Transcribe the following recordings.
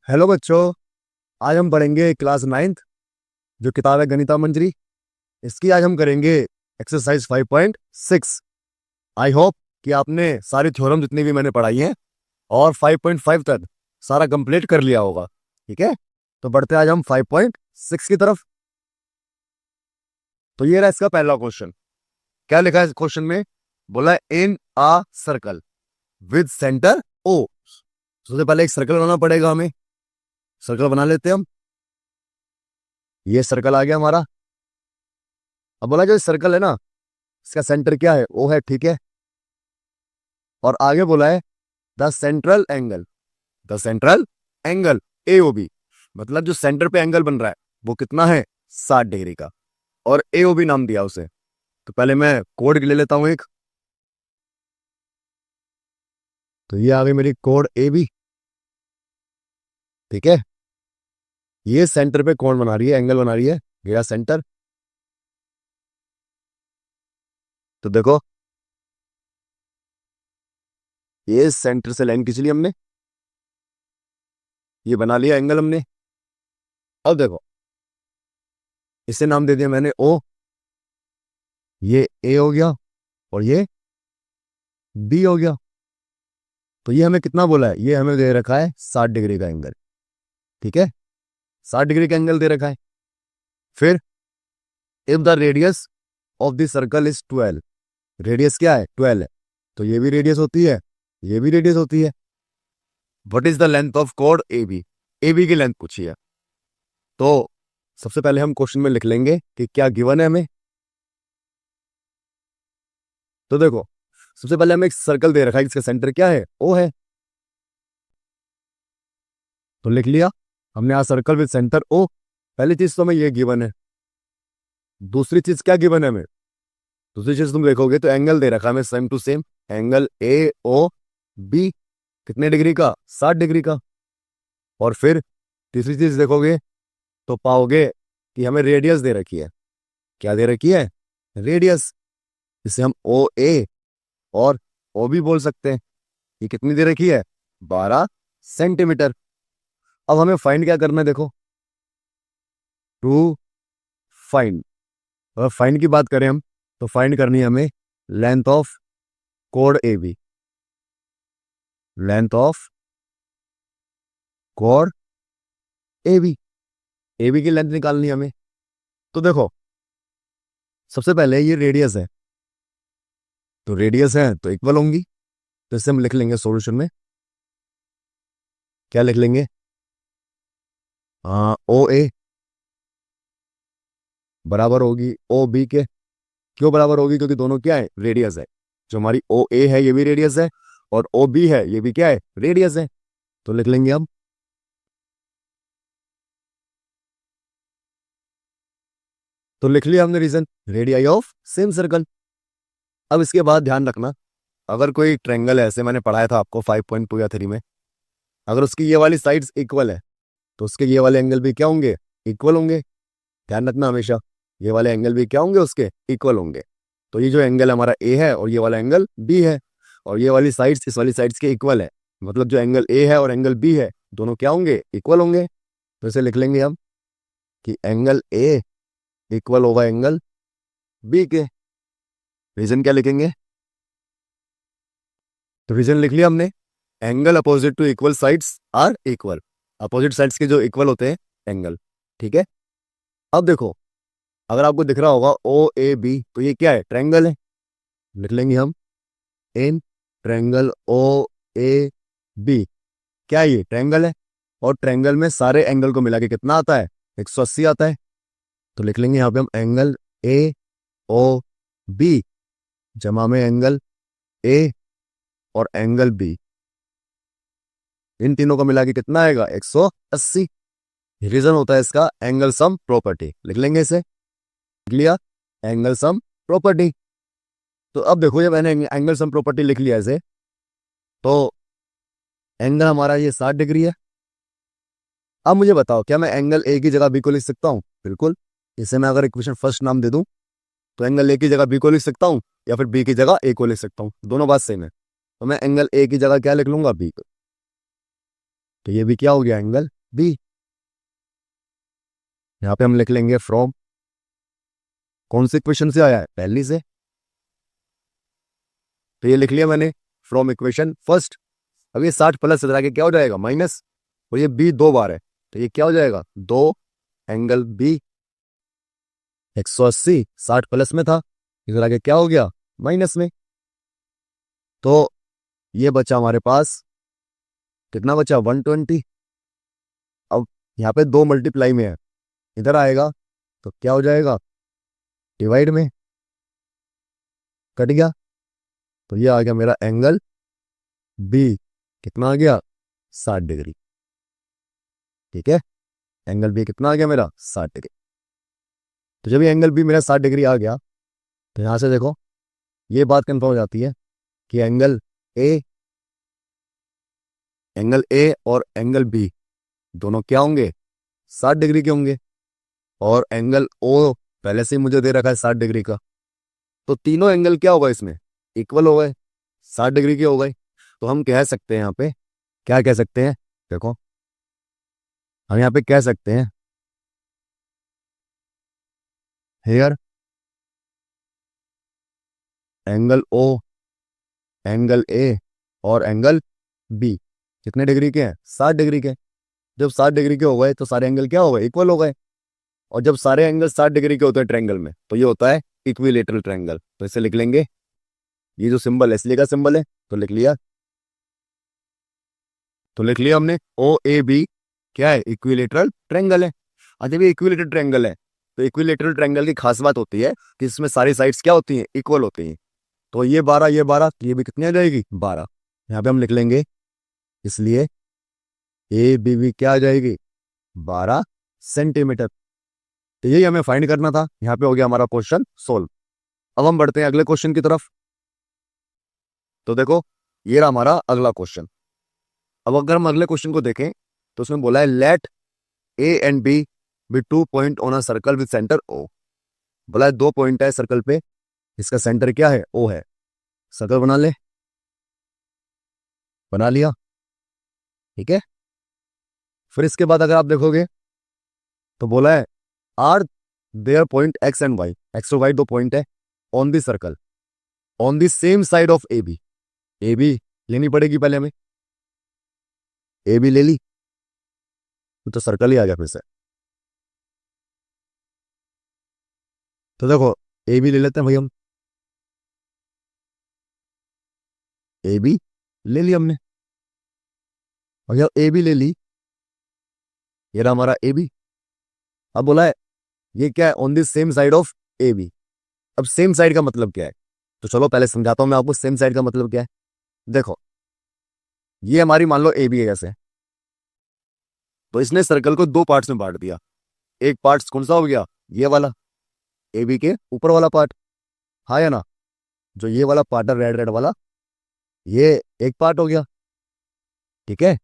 Hello बच्चों। आज हम पढ़ेंगे क्लास नाइन्थ जो किताब है गणिता मंजरी। इसकी आज हम करेंगे एक्सरसाइज 5.6। आई होप कि आपने सारी थ्योरम जितनी भी मैंने पढ़ाई हैं और 5.5 तक सारा कंप्लीट कर लिया होगा। ठीक है, तो बढ़ते हैं आज हम 5.6 की तरफ। तो ये रहा इसका पहला क्वेश्चन। क्या लिखा है इस क्वेश्चन में? बोला है इन आ सर्कल विद सेंटर ओ। सबसे पहले एक सर्कल बनाना पड़ेगा हमें। सर्कल बना लेते हैं हम। ये सर्कल आ गया हमारा। अब बोला जो सर्कल है ना, इसका सेंटर क्या है? ओ है, ठीक है। और आगे बोला है the central angle, the central angle A O B. मतलब जो सेंटर पे एंगल बन रहा है वो कितना है? 60 डिग्री का। और ए ओ बी नाम दिया उसे। तो पहले मैं कोड ले लेता हूं एक। तो ये आ गई मेरी कोड ए बी। ठीक है, ये सेंटर पे कौन बना रही है? एंगल बना रही है, मेरा सेंटर। तो देखो, ये सेंटर से लाइन खींच ली हमने, ये बना लिया एंगल हमने। अब देखो, इसे नाम दे दिया मैंने ओ। ये ए हो गया और ये बी हो गया। तो ये हमें कितना बोला है? ये हमें दे रखा है 60 डिग्री का एंगल। ठीक है, 60 डिग्री का एंगल दे रखा है। फिर if the radius of the circle is 12, radius क्या है? 12 है। तो ये भी रेडियस होती है, ये भी रेडियस होती है। What is the length of code A B? A B की लेंथ पूछी है। तो सबसे पहले हम क्वेश्चन में लिख लेंगे कि क्या गिवन है हमें। तो देखो, सबसे पहले हमें एक सर्कल दे रखा है जिसका सेंटर क्या है? ओ है। तो लिख लिया हमने यहाँ सर्कल विद सेंटर ओ। पहली चीज तो हमें ये गिवन है। दूसरी चीज क्या गिवन है हमें? दूसरी चीज तुम देखोगे तो एंगल दे रखा है हमें same to same angle A O B. कितने डिग्री का? 60 डिग्री का। और फिर तीसरी चीज देखोगे तो पाओगे कि हमें रेडियस दे रखी है। क्या दे रखी है? रेडियस। इसे हम ओ ए और ओ बी बोल सकते हैं। ये कितनी दे रखी है? 12 सेंटीमीटर। अब हमें फाइंड क्या करना है? देखो, टू फाइंड, अगर फाइंड की बात करें हम तो फाइंड करनी है हमें length of code A B. Length of code A B, A B की लेंथ निकालनी है हमें। तो देखो, सबसे पहले ये रेडियस है, तो रेडियस है तो इक्वल होंगी। तो इसे हम लिख लेंगे सॉल्यूशन में। क्या लिख लेंगे? ओ ए बराबर होगी ओ बी के। क्यों बराबर होगी? क्योंकि दोनों क्या है? रेडियस है। जो हमारी ओ ए है ये भी रेडियस है और ओ बी है ये भी क्या है? रेडियस है। तो लिख लेंगे हम। तो लिख लिया हमने reason, radii of same circle. अब इसके बाद ध्यान रखना, अगर कोई ट्रेंगल है, ऐसे मैंने पढ़ाया था आपको 5.2 या 3 में, अगर उसकी ये वाली साइड्स इक्वल है तो उसके ये वाले एंगल भी क्या होंगे? इक्वल होंगे। ध्यान रखना हमेशा, ये वाले एंगल भी क्या होंगे? उसके इक्वल होंगे। तो ये जो एंगल हमारा ए है और ये वाला एंगल बी है और ये वाली साइड्स इस वाली साइड्स के इक्वल है, मतलब जो एंगल ए है और एंगल बी है दोनों क्या होंगे? इक्वल होंगे। तो इसे लिख लेंगे हम कि एंगल ए इक्वल होगा एंगल बी के। रीजन क्या लिखेंगे? तो रीजन लिख लिया हमने, angle opposite to equal sides are equal. Opposite sides के जो इक्वल होते हैं एंगल। ठीक है, अब देखो, अगर आपको दिख रहा होगा ओ ए बी, तो ये क्या है? ट्रायंगल है। लिख लेंगे हम in triangle O A B. क्या है? ये ट्रायंगल है। और ट्रायंगल में सारे एंगल को मिला के कितना आता है? 180 आता है। तो लिख लेंगे यहाँ पे हम एंगल ए ओ बी जमा में एंगल ए और एंगल बी, इन तीनों को मिला के कितना आएगा? 180। रीजन होता है इसका एंगल सम प्रॉपर्टी। लिख लेंगे इसे। लिख लिया एंगल सम प्रॉपर्टी। तो अब देखो, जब मैंने एंगल सम प्रॉपर्टी लिख लिया इसे, तो एंगल हमारा ये 60 डिग्री है। अब मुझे बताओ, क्या मैं एंगल ए की जगह बी को लिख सकता हूँ? बिल्कुल। इसे मैं अगर इक्वेशन फर्स्ट नाम दे दूं तो एंगल ए की जगह बी को लिख सकता हूँ या फिर बी की जगह ए को लिख सकता हूँ, दोनों बात सेम है। तो मैं एंगल ए की जगह क्या लिख लूंगा? बी को। तो ये भी क्या हो गया? Angle B. यहाँ पे हम लिख लेंगे फ्रॉम, कौन से इक्वेशन से आया है, पहली से, तो ये लिख लिया मैंने फ्रॉम इक्वेशन फर्स्ट। अब ये 60 प्लस इधर आके क्या हो जाएगा, माइनस, और ये बी 2 बार है तो ये क्या हो जाएगा, 2 एंगल बी 180, 60 प्लस में था, इधर आके क्या हो गया, माइनस में। तो ये बचा हमारे पास, कितना बचा, 120। अब यहाँ पे 2 मल्टीप्लाई में है, इधर आएगा तो क्या हो जाएगा, डिवाइड में, कट गया। तो ये आ गया मेरा एंगल बी, कितना आ गया, 60 डिग्री। ठीक है, एंगल बी कितना आ गया मेरा, 60 डिग्री। तो जब ये एंगल बी मेरा 60 डिग्री आ गया, तो यहां से देखो ये बात कंफर्म हो जाती है कि ए एंगल ए और एंगल बी दोनों क्या होंगे, 60 डिग्री के होंगे। और एंगल ओ पहले से ही मुझे दे रखा है 60 डिग्री का, तो तीनों एंगल क्या होगा इसमें, इक्वल हो गए, 60 डिग्री के हो गए। तो हम कह सकते हैं यहाँ पे, क्या कह सकते हैं, देखो हम यहाँ पे कह सकते हैं, here angle O, angle A और एंगल बी कितने डिग्री के हैं, 60 डिग्री के। जब 60 डिग्री के हो गए तो सारे एंगल क्या हो गए, इक्वल हो गए। और जब सारे एंगल 60 डिग्री के होते हैं ट्रायंगल में, तो ये होता है इक्विलेटरल ट्रायंगल। तो इसे लिख लेंगे, ये जो सिंबल है इसलिए का सिंबल है, तो लिख लिया, तो लिख लिया हमने ओ ए बी क्या है, इक्विलेटरल ट्रायंगल है। और जब ये इक्विलेटरल ट्रायंगल है, तो इक्विलेटरल ट्रायंगल की खास बात होती है कि इसमें सारी साइड्स क्या होती हैं, इक्वल होती हैं। तो ये 12, ये 12, ये भी कितनी आ जाएगी, 12। यहाँ पे हम लिख लेंगे, इसलिए ए बी भी क्या आ जाएगी, 12 सेंटीमीटर। तो यही हमें फाइंड करना था। यहाँ पे हो गया हमारा क्वेश्चन सोल्व। अब हम बढ़ते हैं अगले क्वेश्चन की तरफ। तो देखो ये रहा हमारा अगला क्वेश्चन। अब अगर हम अगले क्वेश्चन को देखें तो उसमें बोला है let A and B be 2 point on a circle with centre O. बोला है 2 पॉइंट है सर्कल पे, इसका सेंटर क्या है, ओ है। सर्कल बना ले, बना लिया, ठीक है। फिर इसके बाद अगर आप देखोगे तो बोला है are there point X and Y, X और वाई 2 पॉइंट है on the circle on the same side of A B. A B लेनी पड़ेगी पहले हमें, ए बी ले ली तो सर्कल ही आ गया फिर से। तो देखो ए बी ले लेते हैं भाई हम, ए बी ले ली हमने, और जब ए बी ले ली, ये रहा हमारा ए बी। अब बोला है ये क्या है, on the same side of A B. अब सेम साइड का मतलब क्या है, तो चलो पहले समझाता हूं मैं आपको सेम साइड का मतलब क्या है। देखो ये हमारी मान लो ए बी है जैसे, तो इसने सर्कल को 2 पार्ट्स में बांट दिया। एक पार्ट कौन सा हो गया, ये वाला, ए बी के ऊपर वाला पार्ट, हाँ या ना, जो ये वाला पार्ट है रेड रेड वाला, ये एक पार्ट हो गया, ठीक है।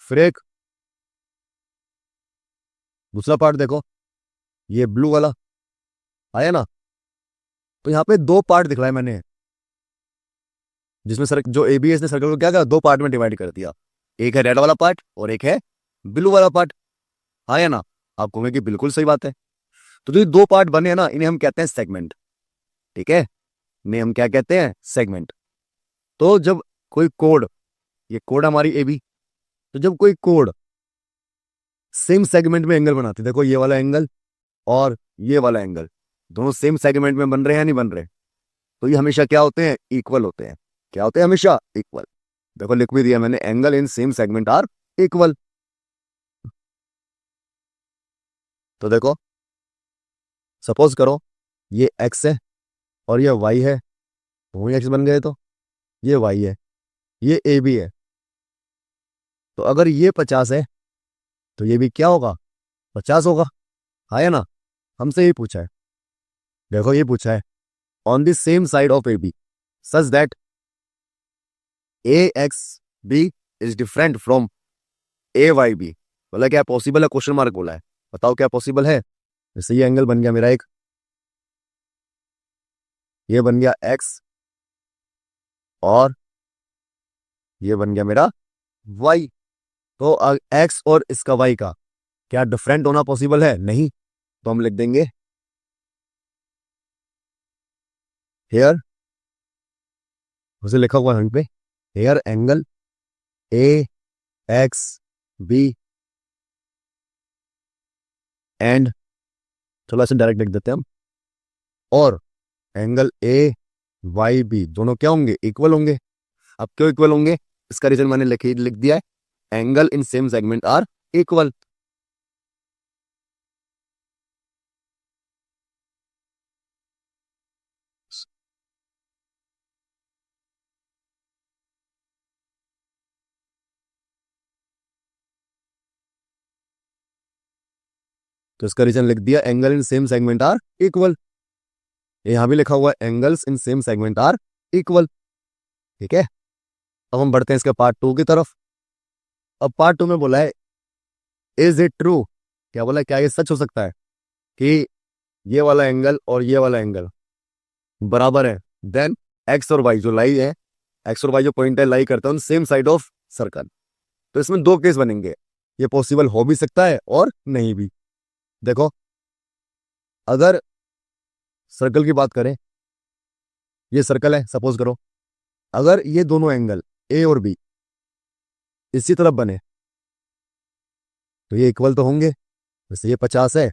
फिर एक दूसरा पार्ट देखो, ये ब्लू वाला, आया ना। तो यहाँ पे 2 पार्ट दिखलाए मैंने, जिसमें सर जो एबीएस ने सर्कल को क्या करा, 2 पार्ट में डिवाइड कर दिया। एक है रेड वाला पार्ट और एक है ब्लू वाला पार्ट, हाँ या ना। आप कहोगे कि बिल्कुल सही बात है। तो जो 2 पार्ट बने हैं ना, इन्हें हम कहते हैं सेगमेंट, ठीक है। इन्हें हम क्या कहते हैं, सेगमेंट। तो जब कोई कोड, ये कोड हमारी एबी, तो जब कोई कोड सेम सेगमेंट में एंगल बनाती, देखो ये वाला एंगल और ये वाला एंगल दोनों सेम सेगमेंट में बन रहे हैं नहीं बन रहे, तो ये हमेशा क्या होते हैं, इक्वल होते हैं। क्या होते हैं, हमेशा इक्वल। देखो लिख भी दिया मैंने, angle in same segment are equal. तो देखो सपोज करो ये एक्स है और ये वाई है, दोनों एक्स बन गए, तो ये वाई है, ये ए बी है। तो अगर ये 50 है तो ये भी क्या होगा, 50 होगा, हाँ या ना। हमसे ये पूछा है, देखो ये पूछा है on the same side of A B such that A X B is different from A Y B. बोला क्या पॉसिबल है, क्वेश्चन मार्क बोला है, बताओ क्या पॉसिबल है। जैसे ये एंगल बन गया मेरा एक, ये बन गया एक्स और ये बन गया मेरा वाई। तो एक्स और इसका वाई का क्या डिफरेंट होना पॉसिबल है? नहीं। तो हम लिख देंगे हेयर, उसे लिखा हुआ है यहाँ पे, here angle A X B and, चलो ऐसे डायरेक्ट लिख देते हैं हम, और एंगल ए वाई बी दोनों क्या होंगे? इक्वल होंगे। अब क्यों इक्वल होंगे? इसका रीजन मैंने लिख दिया है, angle in same segment are equal. तो इसका रीजन लिख दिया, angle in same segment are equal. यहां भी लिखा हुआ है angles in same segment are equal. ठीक है, अब हम बढ़ते हैं इसके पार्ट 2 की तरफ। अब पार्ट 2 में बोला है इज इट ट्रू, क्या बोला है, क्या ये सच हो सकता है कि ये वाला एंगल और ये वाला एंगल बराबर है? देन एक्स और वाई जो लाई है, एक्स और वाई जो पॉइंट है लाई करता है सेम साइड ऑफ सर्कल। तो इसमें दो केस बनेंगे, ये पॉसिबल हो भी सकता है और नहीं भी। देखो, अगर सर्कल की बात करें, ये सर्कल है सपोज करो, अगर ये दोनों एंगल ए और बी इसी तरफ बने तो ये इक्वल तो होंगे। वैसे ये 50 है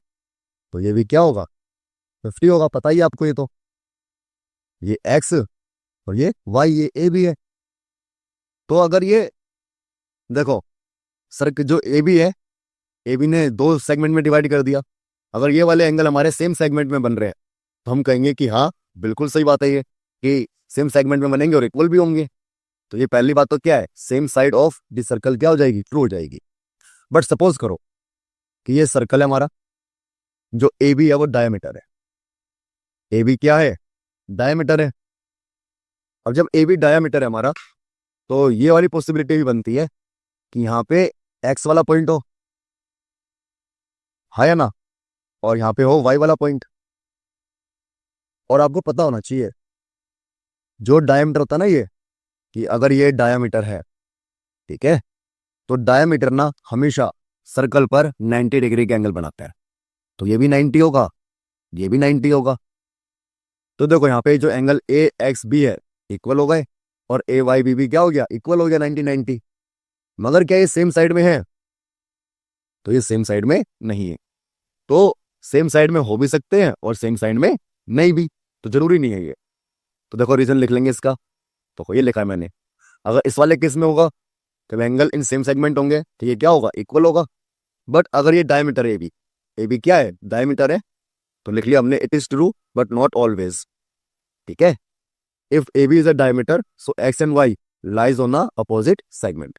तो ये भी क्या होगा? 50 होगा, पता ही है आपको। ये तो ये एक्स और ये वाई, ये ए बी है। तो अगर ये देखो, सर्कल जो ए बी है, ए बी ने दो सेगमेंट में डिवाइड कर दिया। अगर ये वाले एंगल हमारे सेम सेगमेंट में बन रहे हैं तो हम कहेंगे कि हाँ बिल्कुल सही बात है ये, कि सेम सेगमेंट में बनेंगे और इक्वल भी होंगे। तो ये पहली बात तो क्या है, same side of the circle क्या हो जाएगी? ट्रू हो जाएगी। बट सपोज करो कि ये सर्कल है हमारा, जो ए बी है वो डायमीटर है। ए बी क्या है? डायमीटर है। अब जब ए बी डायमीटर है हमारा, तो ये वाली पॉसिबिलिटी भी बनती है कि यहाँ पे एक्स वाला पॉइंट हो, है या ना, और यहाँ पे हो वाई वाला पॉइंट। और आपको पता होना चाहिए जो डायमीटर होता है ना, ये कि अगर ये डायमीटर है, ठीक है, तो डायमीटर ना हमेशा सर्कल पर 90 डिग्री का एंगल बनाता है। तो ये भी 90 होगा, ये भी 90 होगा। तो देखो यहाँ पे जो एंगल ए एक्स बी है इक्वल हो गए, और ए वाई बी भी क्या हो गया? इक्वल हो गया 90 90। मगर क्या ये सेम साइड में है? तो ये सेम साइड में नहीं है। तो सेम साइड में हो भी सकते हैं और सेम साइड में नहीं भी, तो जरूरी नहीं है ये। तो देखो रीजन लिख लेंगे इसका, तो ये लिखा है मैंने। अगर इस वाले केस में होगा तो एंगल इन सेम सेगमेंट होंगे तो ये क्या होगा? इक्वल होगा। बट अगर ये डायमीटर ए बी क्या है? डायमीटर है, तो लिख लिया हमने it is true but not always. ठीक है, if A B is a diameter so X and Y lies on a opposite segment.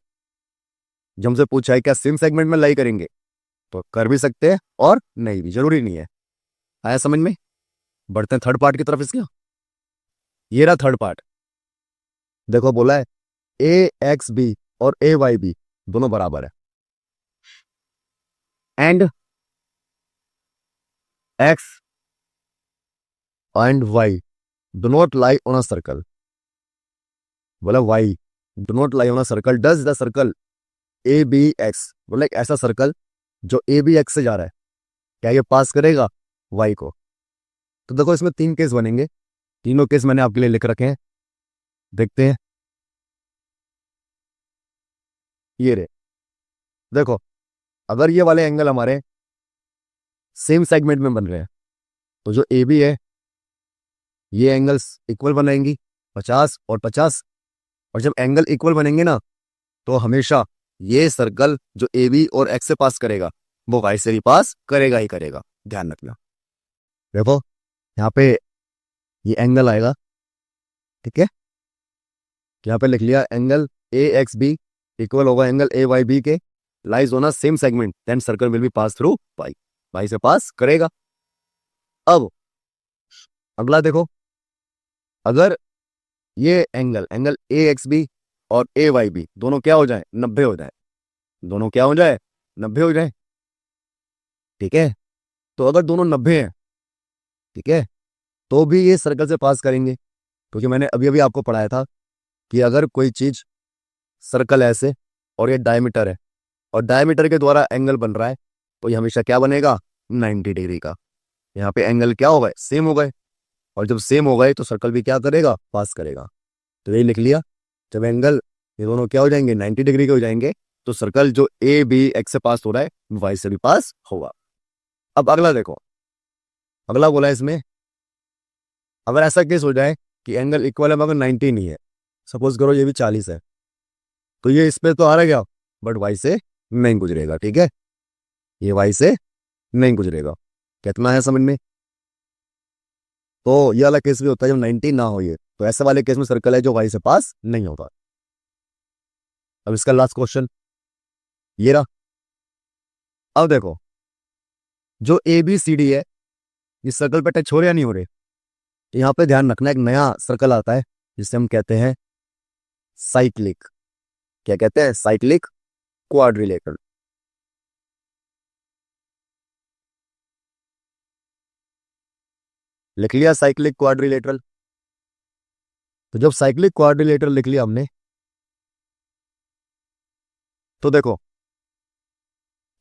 जब हमसे पूछा है क्या सेम सेगमेंट में लाई करेंगे, तो कर भी सकते हैं और नहीं भी, जरूरी नहीं है। आया समझ में? बढ़ते हैं थर्ड पार्ट की तरफ इसका। ये रहा थर्ड पार्ट। देखो बोला है ए एक्स बी और ए वाई बी दोनों बराबर है, and X and Y do not lie on a circle. बोला Y do not lie on a circle, does the circle A B X, बोला एक ऐसा सर्कल जो ए बी एक्स से जा रहा है, क्या ये पास करेगा वाई को? तो देखो इसमें तीन केस बनेंगे, तीनों केस मैंने आपके लिए लिख रखे हैं, देखते हैं। ये रे, देखो अगर ये वाले एंगल हमारे सेम सेगमेंट में बन रहे हैं तो जो ए बी है, ये एंगल्स इक्वल बनाएंगी, 50 और 50। और जब एंगल इक्वल बनेंगे ना, तो हमेशा ये सर्कल जो ए बी और एक्स से पास करेगा वो वाई से भी पास करेगा ही करेगा, ध्यान रखना। देखो यहाँ पे ये एंगल आएगा, ठीक है, यहाँ पे लिख लिया angle A X B equal होगा एंगल ए वाई बी के, lies on a same segment, then circle will be pass through Y, Y से पास करेगा। अब अगला देखो, अगर ये angle angle A X B और ए वाई बी दोनों क्या हो जाए? 90 हो जाए। दोनों क्या हो जाए? 90 हो जाए। ठीक है, तो अगर दोनों 90 हैं, ठीक है, तो भी ये सर्कल से पास करेंगे, क्योंकि मैंने अभी अभी आपको पढ़ाया था कि अगर कोई चीज सर्कल ऐसे और ये डायमीटर है, और डायमीटर के द्वारा एंगल बन रहा है, तो ये हमेशा क्या बनेगा, 90 डिग्री का। यहाँ पे एंगल क्या हो गए, सेम हो गए, और जब सेम हो गए तो सर्कल भी क्या करेगा, पास करेगा। तो यही लिख लिया, जब एंगल ये दोनों क्या हो जाएंगे, 90 डिग्री के हो जाएंगे, तो सर्कल जो ए बी एक्स से पास हो रहा है वाई से भी पास होगा। अब अगला देखो, अगला बोला है इसमें, अगर ऐसा केस हो जाए कि एंगल इक्वल है मगर 90 नहीं है, सपोज करो ये भी 40 है, तो ये इस पे तो आ रहा गया, बट वाई से नहीं गुजरेगा, ठीक है, ये वाई से नहीं गुजरेगा। कितना है समझ में? तो ये वाला केस भी होता है जब 90 ना हो, ये तो ऐसे वाले केस में सर्कल है जो वाई से पास नहीं होता। अब इसका लास्ट क्वेश्चन ये रहा। अब देखो, जो ए बी सी डी है, इस सर्कल पे टच हो रहे या नहीं हो रहे, यहाँ पे ध्यान रखना, एक नया सर्कल आता है जिसे हम कहते हैं साइक्लिक, क्या कहते हैं, साइक्लिक क्वाड्रिलेटरल। लिख लिया साइक्लिक क्वाड्रिलेटरल। तो जब साइक्लिक क्वाड्रिलेटरल लिख लिया हमने, तो देखो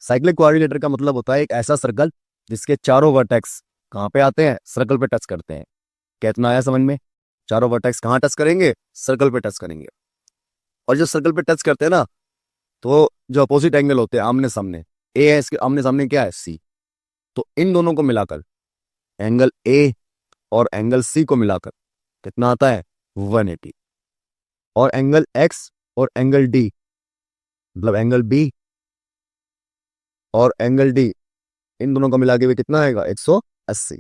साइक्लिक क्वाड्रिलेटरल का मतलब होता है एक ऐसा सर्कल जिसके चारों वर्टेक्स कहाँ पे आते हैं, सर्कल पे टच करते हैं। कितना आया समझ में? चारों वर्टेक्स कहाँ टच करेंगे, सर्कल पे टच करेंगे। और जब सर्कल पे टच करते हैं ना, तो जो अपोजिट एंगल होते हैं आमने सामने, ए है, इसके आमने सामने क्या है, सी, तो इन दोनों को मिलाकर एंगल ए और एंगल सी को मिलाकर कितना आता है, 180। और एंगल एक्स और एंगल डी, मतलब एंगल बी और एंगल डी, इन दोनों को मिला के भी कितना आएगा, 180।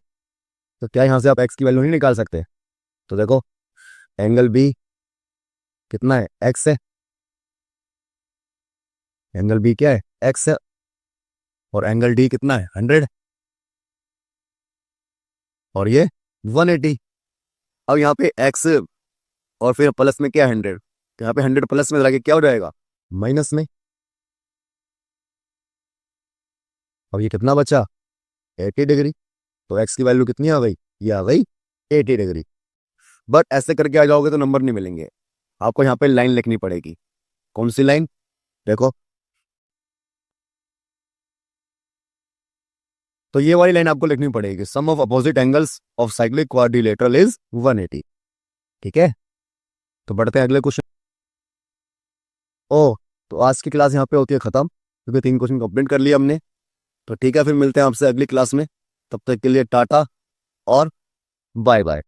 तो क्या यहाँ से आप एक्स की वैल्यू नहीं निकाल सकते? तो देखो एंगल बी कितना है, एक्स है, एंगल बी क्या है, एक्स है, और एंगल डी कितना है, 100, और ये 180। अब यहाँ पे एक्स और फिर प्लस में क्या, 100, तो यहाँ पे 100 प्लस में लगे क्या हो जाएगा, माइनस में। अब ये कितना बचा, 80 डिग्री। तो एक्स की वैल्यू कितनी आ गई, ये आ गई 80 डिग्री। बट ऐसे करके आ जाओगे तो नंबर नहीं मिलेंगे, आपको यहाँ पे लाइन लिखनी पड़ेगी। कौन सी लाइन, देखो, तो ये वाली लाइन आपको लिखनी पड़ेगी, sum of opposite angles of cyclic quadrilateral is 180। ठीक है, तो बढ़ते हैं अगले क्वेश्चन। ओ, तो आज की क्लास यहाँ पे होती है खत्म, क्योंकि 3 क्वेश्चन कंप्लीट कर लिया हमने। तो ठीक है, फिर मिलते हैं आपसे अगली क्लास में, तब तक के लिए टाटा और बाय बाय।